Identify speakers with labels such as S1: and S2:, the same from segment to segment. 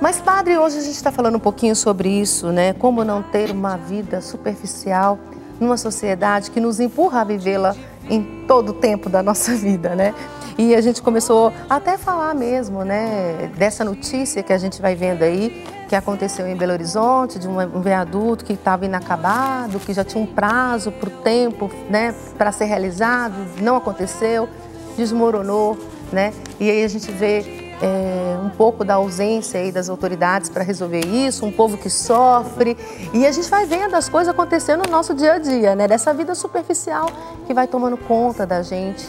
S1: Mas, padre, hoje a gente está falando um pouquinho sobre isso, né? Como não ter uma vida superficial numa sociedade que nos empurra a vivê-la em todo o tempo da nossa vida, né? E a gente começou até a falar mesmo, né, dessa notícia que a gente vai vendo aí, que aconteceu em Belo Horizonte, de um viaduto que estava inacabado, que já tinha um prazo para o tempo, né, para ser realizado, não aconteceu, desmoronou, né? E aí a gente vê um pouco da ausência aí das autoridades para resolver isso, um povo que sofre, e a gente vai vendo as coisas acontecendo no nosso dia a dia, né? Dessa vida superficial que vai tomando conta da gente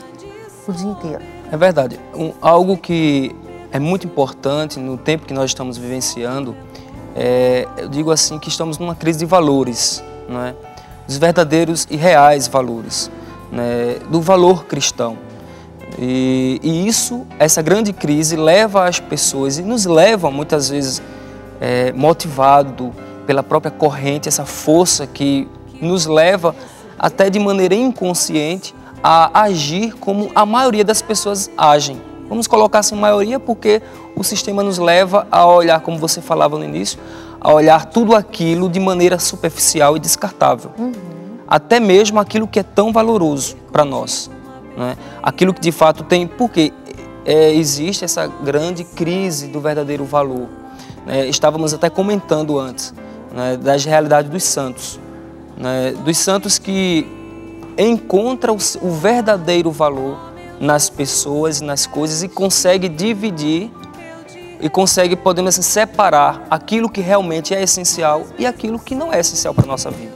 S1: o dia inteiro.
S2: É verdade. Algo que é muito importante no tempo que nós estamos vivenciando, eu digo assim, que estamos numa crise de valores, não é? Dos verdadeiros e reais valores, né? Do valor cristão. E isso, essa grande crise leva as pessoas e nos leva muitas vezes motivado pela própria corrente, essa força que nos leva até de maneira inconsciente a agir como a maioria das pessoas agem. Vamos colocar assim maioria porque o sistema nos leva a olhar, como você falava no início, a olhar tudo aquilo de maneira superficial e descartável. Até mesmo aquilo que é tão valoroso para nós. Né? Aquilo que de fato tem, porque existe essa grande crise do verdadeiro valor. Né? Estávamos até comentando antes, né, das realidades dos santos. Né? Dos santos que encontram o verdadeiro valor nas pessoas e nas coisas e consegue dividir e consegue, podemos assim, separar aquilo que realmente é essencial e aquilo que não é essencial para a nossa vida.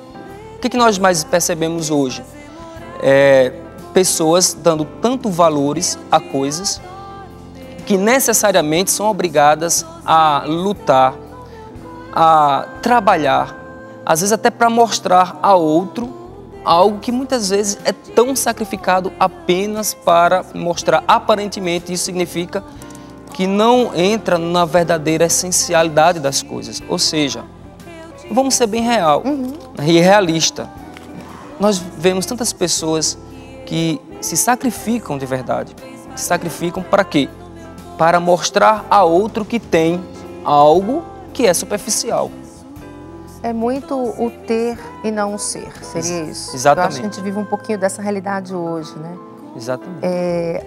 S2: O que nós mais percebemos hoje? Pessoas dando tanto valores a coisas que necessariamente são obrigadas a lutar, a trabalhar, às vezes até para mostrar a outro algo que muitas vezes é tão sacrificado apenas para mostrar. Aparentemente isso significa que não entra na verdadeira essencialidade das coisas. Ou seja, vamos ser bem real e realista. Nós vemos tantas pessoas que se sacrificam de verdade. Se sacrificam para quê? Para mostrar a outro que tem algo que é superficial.
S1: É muito o ter e não o ser, seria isso?
S2: Exatamente.
S1: Eu acho que a gente vive um pouquinho dessa realidade hoje, né?
S2: Exatamente.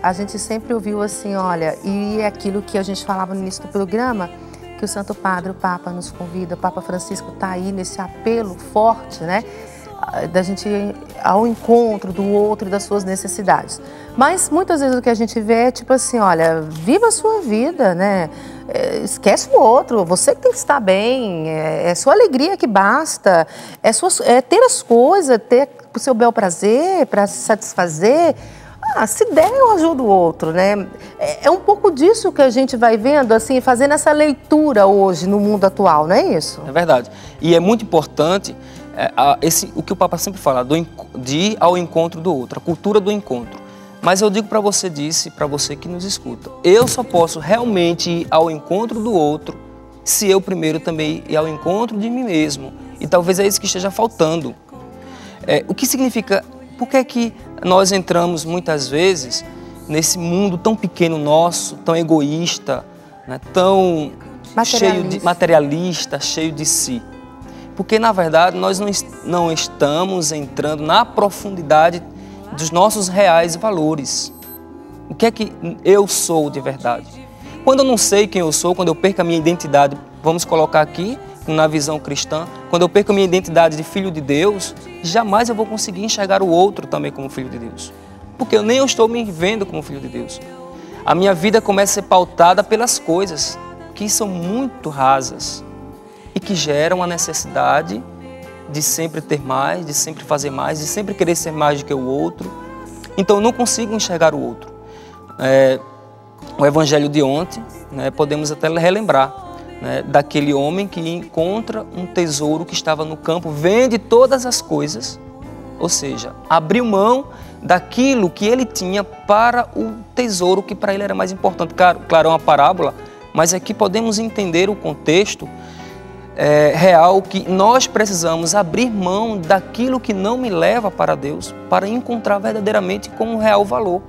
S1: A gente sempre ouviu assim, olha, e é aquilo que a gente falava no início do programa, que o Santo Padre, o Papa, nos convida, o Papa Francisco está aí nesse apelo forte, né? Da gente ir ao encontro do outro e das suas necessidades. Mas muitas vezes o que a gente vê é tipo assim, olha, viva a sua vida, né? Esquece o outro, você que tem que estar bem, é sua alegria que basta, é ter as coisas, ter o seu bel prazer para se satisfazer. Se der, eu ajudo o outro, né? É um pouco disso que a gente vai vendo, assim, fazendo essa leitura hoje no mundo atual, não é isso?
S2: É verdade. E é muito importante o que o Papa sempre fala, de ir ao encontro do outro, a cultura do encontro. Mas eu digo para você para você que nos escuta, eu só posso realmente ir ao encontro do outro se eu primeiro também ir ao encontro de mim mesmo. E talvez é isso que esteja faltando. O que significa, por que é que nós entramos muitas vezes nesse mundo tão pequeno nosso, tão egoísta, né, tão cheio de materialista, cheio de si? Porque, na verdade, nós não estamos entrando na profundidade dos nossos reais valores. O que é que eu sou de verdade? Quando eu não sei quem eu sou, quando eu perco a minha identidade, vamos colocar aqui, na visão cristã, quando eu perco a minha identidade de filho de Deus, jamais eu vou conseguir enxergar o outro também como filho de Deus. Porque nem eu estou me vendo como filho de Deus. A minha vida começa a ser pautada pelas coisas que são muito rasas e que geram a necessidade de sempre ter mais, de sempre fazer mais, de sempre querer ser mais do que o outro. Então eu não consigo enxergar o outro. O evangelho de ontem, né, podemos até relembrar, né, daquele homem que encontra um tesouro que estava no campo, vende todas as coisas, ou seja, abriu mão daquilo que ele tinha para o tesouro que para ele era mais importante. Claro, é uma parábola, mas aqui podemos entender o contexto real, que nós precisamos abrir mão daquilo que não me leva para Deus para encontrar verdadeiramente como real valor.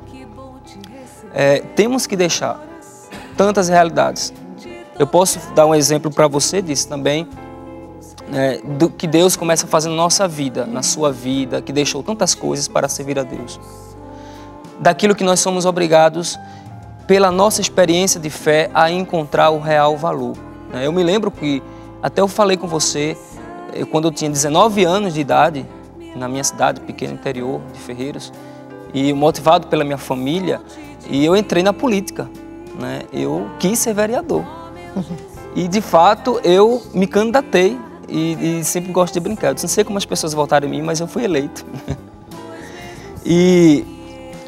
S2: Temos que deixar tantas realidades Eu posso dar um exemplo para você disso também, do que Deus começa a fazer na nossa vida, na sua vida, que deixou tantas coisas para servir a Deus. Daquilo que nós somos obrigados, pela nossa experiência de fé, a encontrar o real valor. Eu me lembro que, até eu falei com você, quando eu tinha 19 anos de idade, na minha cidade, pequeno interior de Ferreiros, e motivado pela minha família, e eu entrei na política. Eu quis ser vereador. E, de fato, eu me candidatei e sempre gosto de brincar. Eu não sei como as pessoas votaram em mim, mas eu fui eleito.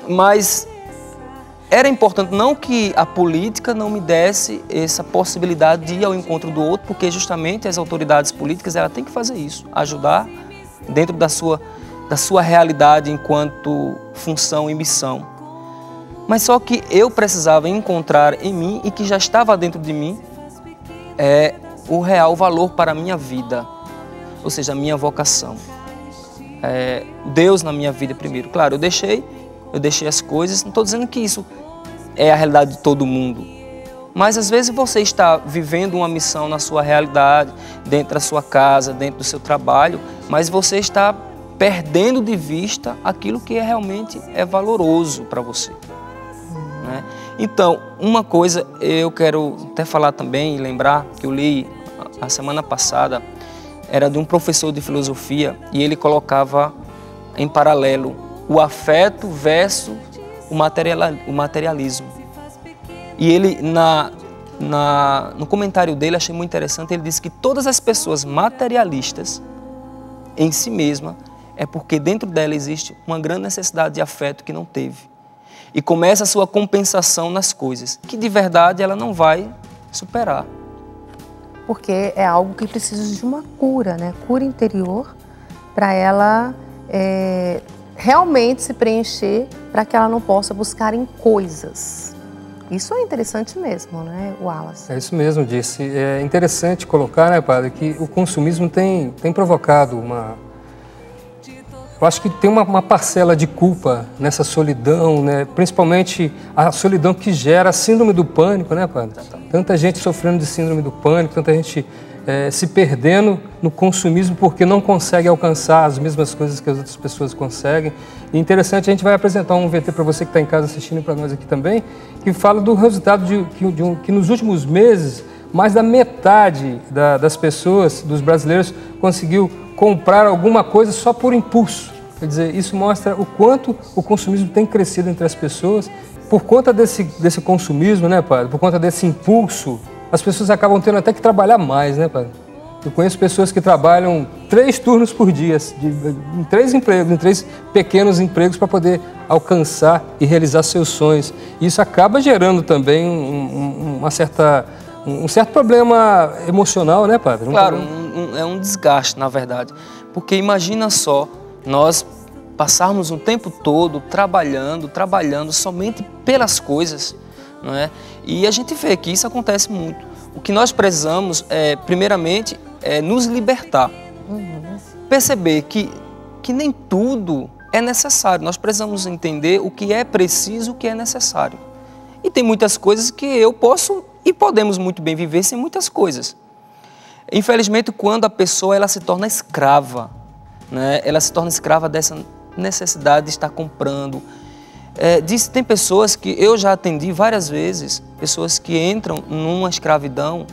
S2: Mas era importante não que a política não me desse essa possibilidade de ir ao encontro do outro, porque justamente as autoridades políticas têm que fazer isso, ajudar dentro da sua realidade enquanto função e missão. Mas só que eu precisava encontrar em mim, e que já estava dentro de mim, o real valor para a minha vida, ou seja, a minha vocação. Deus na minha vida primeiro. Claro, eu deixei as coisas, não estou dizendo que isso é a realidade de todo mundo, mas às vezes você está vivendo uma missão na sua realidade, dentro da sua casa, dentro do seu trabalho, mas você está perdendo de vista aquilo que realmente é valoroso para você. Então, uma coisa eu quero até falar também e lembrar, que eu li a semana passada, era de um professor de filosofia, e ele colocava em paralelo o afeto versus o materialismo. E ele, no comentário dele, achei muito interessante, ele disse que todas as pessoas materialistas em si mesma é porque dentro dela existe uma grande necessidade de afeto que não teve. E começa a sua compensação nas coisas, que de verdade ela não vai superar.
S1: Porque é algo que precisa de uma cura, cura interior, para ela realmente se preencher, para que ela não possa buscar em coisas. Isso é interessante mesmo, Wallace?
S3: É isso mesmo, disse. É interessante colocar, padre, que o consumismo tem provocado eu acho que tem uma parcela de culpa nessa solidão, principalmente a solidão que gera a síndrome do pânico, padre? Tanta gente sofrendo de síndrome do pânico, tanta gente se perdendo no consumismo porque não consegue alcançar as mesmas coisas que as outras pessoas conseguem. E interessante, a gente vai apresentar um VT para você que está em casa assistindo, e para nós aqui também, que fala do resultado que nos últimos meses, mais da metade das pessoas, dos brasileiros, conseguiu comprar alguma coisa só por impulso. Quer dizer, isso mostra o quanto o consumismo tem crescido entre as pessoas. Por conta desse consumismo, padre? Por conta desse impulso, as pessoas acabam tendo até que trabalhar mais, padre? Eu conheço pessoas que trabalham 3 turnos por dia, em 3 empregos, em 3 pequenos empregos, para poder alcançar e realizar seus sonhos. E isso acaba gerando também um certo problema emocional, padre?
S2: Claro, é um desgaste, na verdade. Porque imagina só, nós passarmos o tempo todo trabalhando somente pelas coisas, E a gente vê que isso acontece muito. O que nós precisamos, primeiramente, é nos libertar. Perceber que nem tudo é necessário. Nós precisamos entender o que é preciso, o que é necessário. E tem muitas coisas que eu posso e podemos muito bem viver sem muitas coisas. Infelizmente, quando a pessoa ela se torna escrava, ela se torna escrava dessa necessidade de estar comprando. Tem pessoas que eu já atendi várias vezes, pessoas que entram numa escravidão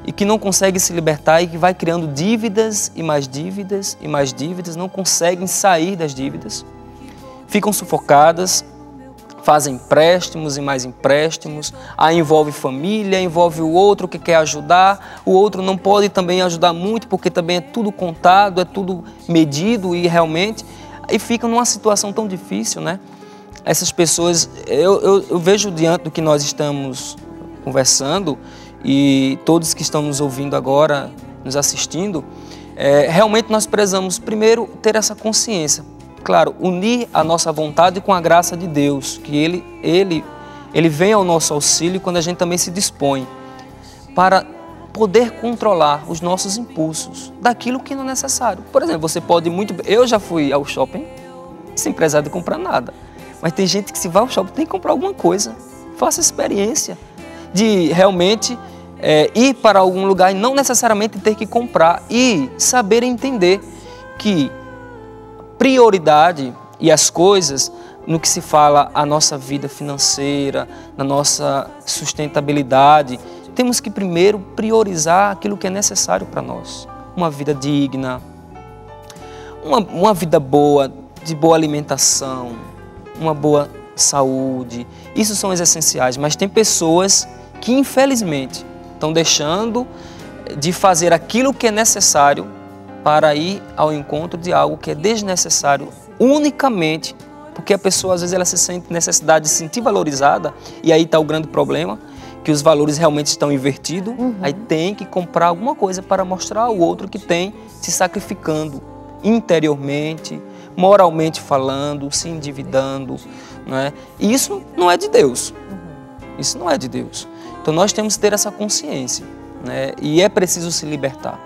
S2: e que não conseguem se libertar, e que vai criando dívidas e mais dívidas e mais dívidas, não conseguem sair das dívidas, ficam sufocadas, fazem empréstimos e mais empréstimos, aí envolve família, envolve o outro que quer ajudar, o outro não pode também ajudar muito, porque também é tudo contado, é tudo medido, e realmente, e ficam numa situação tão difícil, Essas pessoas, eu vejo diante do que nós estamos conversando, e todos que estão nos ouvindo agora, nos assistindo, realmente nós precisamos primeiro ter essa consciência. Claro, unir a nossa vontade com a graça de Deus, que Ele vem ao nosso auxílio quando a gente também se dispõe, para poder controlar os nossos impulsos daquilo que não é necessário. Por exemplo, você pode muito... Eu já fui ao shopping sem precisar de comprar nada, mas tem gente que se vai ao shopping tem que comprar alguma coisa. Faça a experiência de realmente ir para algum lugar e não necessariamente ter que comprar, e saber entender que prioridade e as coisas, no que se fala a nossa vida financeira, na nossa sustentabilidade, temos que primeiro priorizar aquilo que é necessário para nós. Uma vida digna, uma vida boa, de boa alimentação, uma boa saúde. Isso são os essenciais, mas tem pessoas que infelizmente estão deixando de fazer aquilo que é necessário para ir ao encontro de algo que é desnecessário, unicamente porque a pessoa às vezes ela se sente necessidade de se sentir valorizada, e aí está o grande problema, que os valores realmente estão invertidos, aí tem que comprar alguma coisa para mostrar ao outro que tem, se sacrificando interiormente, moralmente falando, se endividando, né? E isso não é de Deus, isso não é de Deus. Então nós temos que ter essa consciência, né? E é preciso se libertar.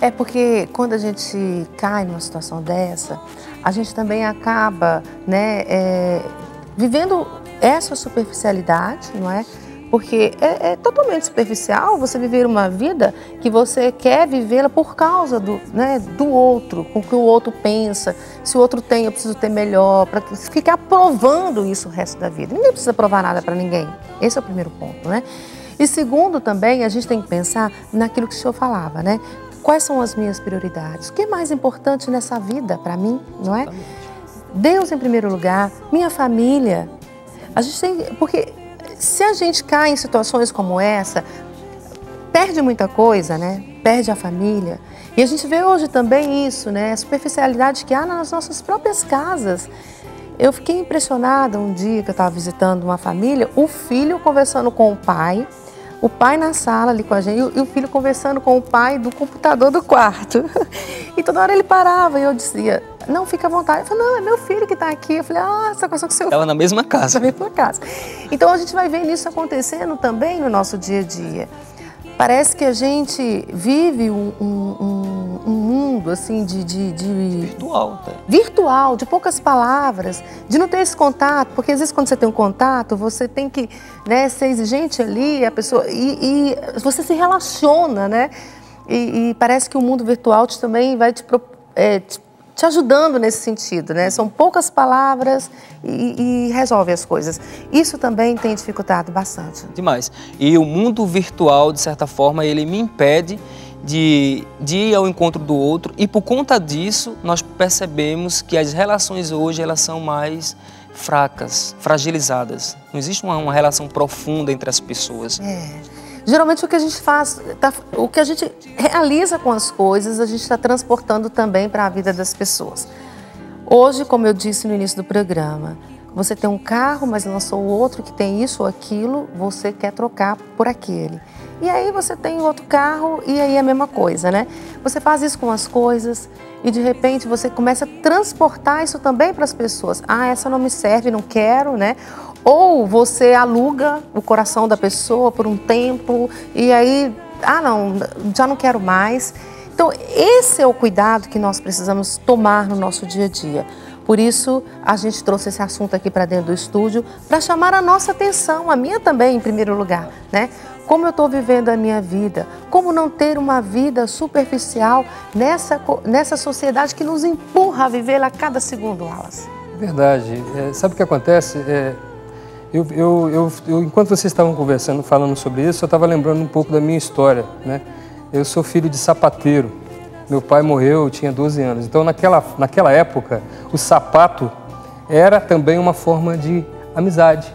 S1: É porque quando a gente cai numa situação dessa, a gente também acaba, né, vivendo essa superficialidade, não é? Porque é totalmente superficial você viver uma vida que você quer vivê-la por causa do outro, com o que o outro pensa. Se o outro tem, eu preciso ter melhor, para ficar provando isso o resto da vida. Ninguém precisa provar nada para ninguém. Esse é o primeiro ponto, né? E segundo também, a gente tem que pensar naquilo que o senhor falava, né? Quais são as minhas prioridades? O que é mais importante nessa vida para mim, não é? Deus em primeiro lugar, minha família. A gente tem, porque se a gente cai em situações como essa, perde muita coisa, né? Perde a família. E a gente vê hoje também isso, né? A superficialidade que há nas nossas próprias casas. Eu fiquei impressionada um dia que eu estava visitando uma família, o filho conversando com o pai na sala ali com a gente, e o filho conversando com o pai do computador do quarto. E toda hora ele parava e eu dizia, não, fica à vontade. Eu falei, não, é meu filho que está aqui. Eu falei, essa coisa com seu filho.
S2: Estava na mesma casa.
S1: Na mesma casa. Então a gente vai vendo isso acontecendo também no nosso dia a dia. Parece que a gente vive um mundo assim
S2: virtual, tá?
S1: Virtual, de poucas palavras, de não ter esse contato, porque às vezes quando você tem um contato, você tem que, né, ser exigente ali, a pessoa, e você se relaciona, né? E parece que o mundo virtual também vai te ajudando nesse sentido, né? São poucas palavras e resolve as coisas. Isso também tem dificultado bastante.
S2: Demais. E o mundo virtual, de certa forma, ele me impede de ir ao encontro do outro, e por conta disso nós percebemos que as relações hoje elas são mais fracas, fragilizadas. Não existe uma relação profunda entre as pessoas.
S1: Geralmente o que a gente faz, o que a gente realiza com as coisas, a gente está transportando também para a vida das pessoas. Hoje, como eu disse no início do programa, você tem um carro, mas lançou outro que tem isso ou aquilo, você quer trocar por aquele. E aí você tem outro carro e aí é a mesma coisa, né? Você faz isso com as coisas e de repente você começa a transportar isso também para as pessoas. Ah, essa não me serve, não quero, né? Ou você aluga o coração da pessoa por um tempo e aí, não, já não quero mais. Então, esse é o cuidado que nós precisamos tomar no nosso dia a dia. Por isso, a gente trouxe esse assunto aqui para dentro do estúdio para chamar a nossa atenção, a minha também, em primeiro lugar, né? Como eu estou vivendo a minha vida, como não ter uma vida superficial nessa sociedade que nos empurra a vivê-la a cada segundo, Wallace.
S3: Verdade. Sabe o que acontece? Enquanto vocês estavam conversando, falando sobre isso, eu estava lembrando um pouco da minha história, né? Eu sou filho de sapateiro. Meu pai morreu, eu tinha 12 anos. Então, naquela época, o sapato era também uma forma de amizade.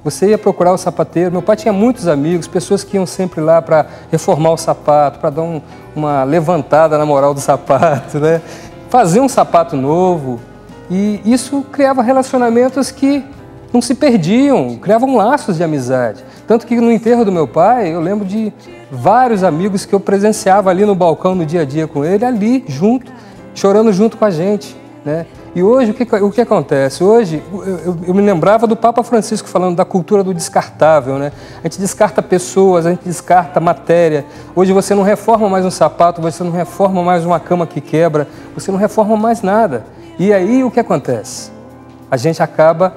S3: Você ia procurar o sapateiro. Meu pai tinha muitos amigos, pessoas que iam sempre lá para reformar o sapato, para dar uma levantada na moral do sapato, né? Fazer um sapato novo. E isso criava relacionamentos que não se perdiam, criavam laços de amizade. Tanto que no enterro do meu pai, eu lembro de vários amigos que eu presenciava ali no balcão no dia a dia com ele, ali junto, chorando junto com a gente, né? E hoje, o que acontece? Hoje, eu me lembrava do Papa Francisco falando da cultura do descartável, né? A gente descarta pessoas, a gente descarta matéria. Hoje você não reforma mais um sapato, você não reforma mais uma cama que quebra, você não reforma mais nada. E aí, o que acontece? A gente acaba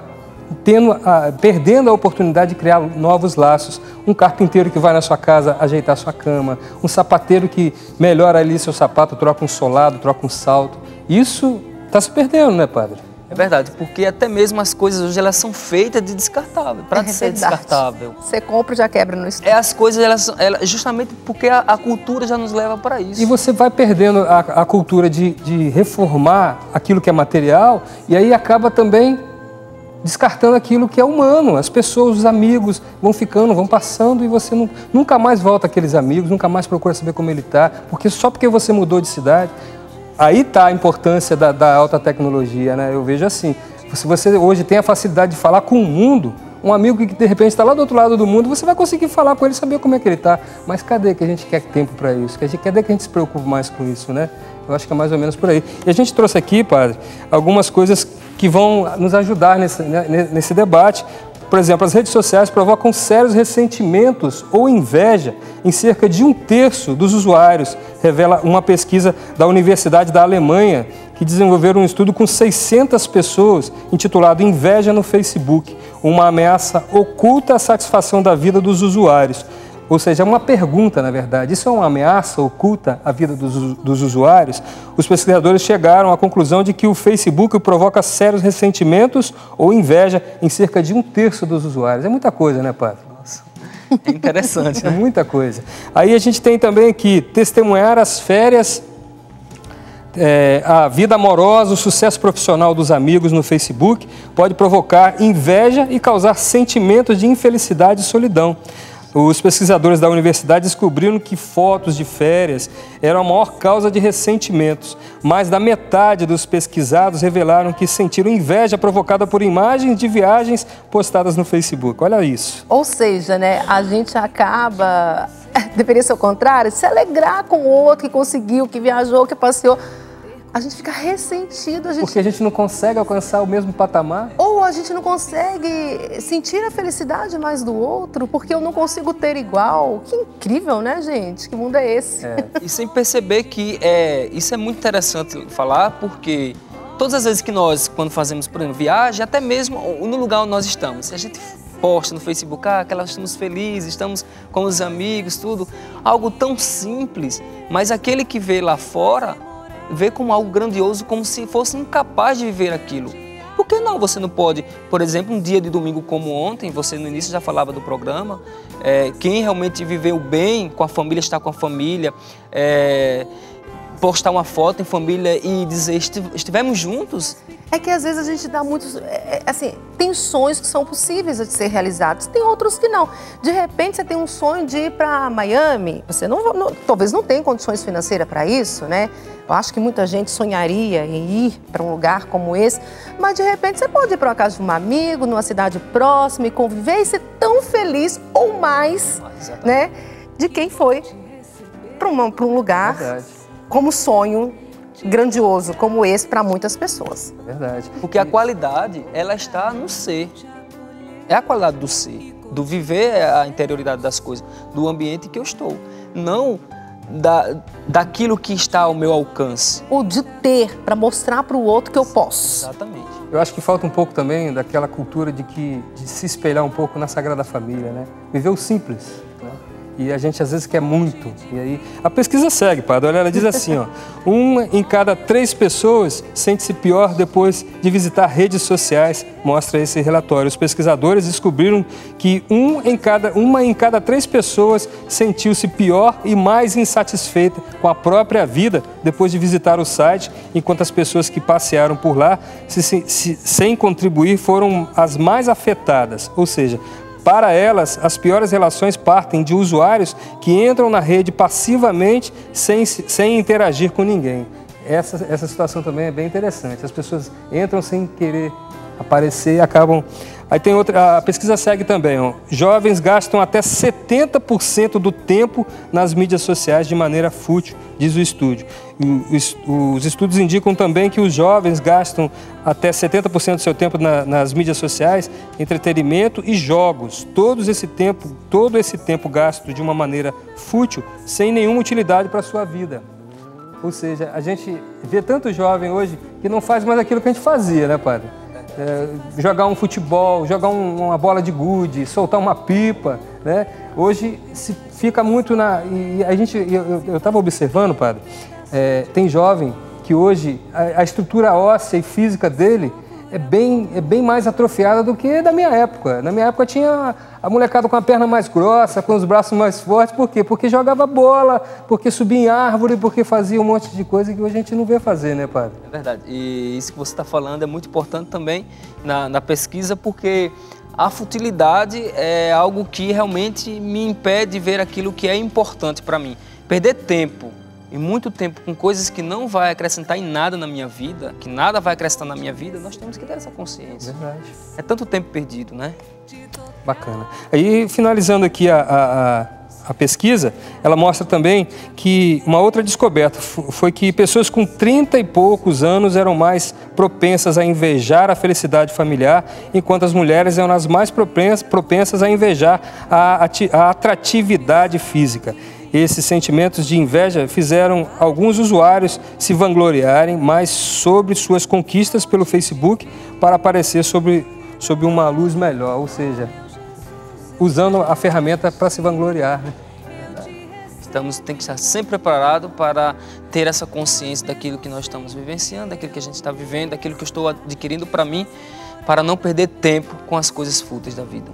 S3: perdendo a oportunidade de criar novos laços. Um carpinteiro que vai na sua casa ajeitar sua cama, um sapateiro que melhora ali seu sapato, troca um solado, troca um salto. Isso está se perdendo, né, padre?
S2: É verdade, porque até mesmo as coisas hoje elas são feitas de descartável, para ser descartável.
S1: Você compra e já quebra no estômago.
S2: As coisas, justamente porque a cultura já nos leva para isso.
S3: E você vai perdendo a cultura de reformar aquilo que é material e aí acaba também descartando aquilo que é humano. As pessoas, os amigos vão ficando, vão passando e você nunca mais volta àqueles amigos, nunca mais procura saber como ele está, só porque você mudou de cidade. Aí está a importância da alta tecnologia, né? Eu vejo assim, se você hoje tem a facilidade de falar com o mundo, um amigo que de repente está lá do outro lado do mundo, você vai conseguir falar com ele, saber como é que ele está. Mas cadê que a gente quer tempo para isso? Cadê que a gente se preocupa mais com isso, né? Eu acho que é mais ou menos por aí. E a gente trouxe aqui, padre, algumas coisas que vão nos ajudar nesse debate. Por exemplo, as redes sociais provocam sérios ressentimentos ou inveja em cerca de 1/3 dos usuários, revela uma pesquisa da Universidade da Alemanha, que desenvolveram um estudo com 600 pessoas, intitulado Inveja no Facebook, uma ameaça oculta à satisfação da vida dos usuários. Ou seja, é uma pergunta, na verdade. Isso é uma ameaça oculta à vida dos usuários? Os pesquisadores chegaram à conclusão de que o Facebook provoca sérios ressentimentos ou inveja em cerca de 1/3 dos usuários. É muita coisa, né, padre?
S2: Nossa, é interessante, né?
S3: É muita coisa. Aí a gente tem também aqui, testemunhar as férias, a vida amorosa, o sucesso profissional dos amigos no Facebook pode provocar inveja e causar sentimentos de infelicidade e solidão. Os pesquisadores da universidade descobriram que fotos de férias eram a maior causa de ressentimentos. Mais da metade dos pesquisados revelaram que sentiram inveja provocada por imagens de viagens postadas no Facebook. Olha isso.
S1: Ou seja, né, a gente acaba, deveria ser o contrário, se alegrar com o outro que conseguiu, que viajou, que passeou. A gente fica ressentido.
S3: Porque a gente não consegue alcançar o mesmo patamar.
S1: Ou a gente não consegue sentir a felicidade mais do outro, porque eu não consigo ter igual. Que incrível, né, gente? Que mundo é esse?
S2: E sem perceber que isso é muito interessante falar, porque todas as vezes que nós, quando fazemos, por exemplo, viagem, até mesmo no lugar onde nós estamos, se a gente posta no Facebook, que nós estamos felizes, estamos com os amigos, tudo, algo tão simples, mas aquele que vê lá fora vê como algo grandioso, como se fosse incapaz de viver aquilo. Por que não? Você não pode, por exemplo, um dia de domingo como ontem, você no início já falava do programa, quem realmente viveu bem com a família, está com a família, postar uma foto em família e dizer, estivemos juntos.
S1: É que às vezes a gente dá muitos, assim, tem sonhos que são possíveis de ser realizados, tem outros que não. De repente você tem um sonho de ir para Miami, você talvez não tenha condições financeiras para isso, né? Eu acho que muita gente sonharia em ir para um lugar como esse, mas de repente você pode ir para uma casa de um amigo, numa cidade próxima e conviver e ser tão feliz ou mais, né, de quem foi para um lugar como sonho grandioso como esse para muitas pessoas.
S3: Verdade.
S2: Porque a qualidade, ela está no ser. É a qualidade do ser, do viver a interioridade das coisas, do ambiente que eu estou. Não daquilo que está ao meu alcance.
S1: O de ter, para mostrar para o outro que eu posso.
S2: Exatamente.
S3: Eu acho que falta um pouco também daquela cultura de se espelhar um pouco na Sagrada Família, né? Viver o simples, né? E a gente às vezes quer muito. E aí a pesquisa segue, padre. Olha, ela diz assim, ó, 1 em cada 3 pessoas sente-se pior depois de visitar redes sociais, mostra esse relatório. Os pesquisadores descobriram que uma em cada 3 pessoas sentiu-se pior e mais insatisfeita com a própria vida depois de visitar o site, enquanto as pessoas que passearam por lá sem contribuir foram as mais afetadas. Ou seja, para elas, as piores relações partem de usuários que entram na rede passivamente sem interagir com ninguém. Essa situação também é bem interessante. As pessoas entram sem querer aparecer e acabam... Aí tem outra, a pesquisa segue também, ó. Jovens gastam até 70% do tempo nas mídias sociais de maneira fútil, diz o estudo. Os estudos indicam também que os jovens gastam até 70% do seu tempo nas mídias sociais, entretenimento e jogos. Todo esse tempo gasto de uma maneira fútil, sem nenhuma utilidade para a sua vida. Ou seja, a gente vê tanto jovem hoje que não faz mais aquilo que a gente fazia, né, padre? jogar um futebol, jogar uma bola de gude, soltar uma pipa, né? Hoje se fica muito eu estava observando, padre, tem jovem que hoje a estrutura óssea e física dele é bem mais atrofiada do que da minha época. Na minha época tinha a molecada com a perna mais grossa, com os braços mais fortes. Por quê? Porque jogava bola, porque subia em árvore, porque fazia um monte de coisa que hoje a gente não vê fazer, né, padre?
S2: É verdade. E isso que você está falando é muito importante também na pesquisa, porque a futilidade é algo que realmente me impede de ver aquilo que é importante para mim. Perder tempo, e muito tempo, com coisas que não vai acrescentar em nada na minha vida, que nada vai acrescentar na minha vida, nós temos que ter essa consciência.
S3: Verdade.
S2: É tanto tempo perdido, né?
S3: Bacana. Aí, finalizando aqui a pesquisa, ela mostra também que uma outra descoberta foi que pessoas com 30 e poucos anos eram mais propensas a invejar a felicidade familiar, enquanto as mulheres eram as mais propensas a invejar a atratividade física. Esses sentimentos de inveja fizeram alguns usuários se vangloriarem mais sobre suas conquistas pelo Facebook para aparecer sob uma luz melhor, ou seja, usando a ferramenta para se vangloriar, né?
S2: Tem que estar sempre preparado para ter essa consciência daquilo que nós estamos vivenciando, daquilo que a gente está vivendo, daquilo que eu estou adquirindo para mim, para não perder tempo com as coisas fúteis da vida.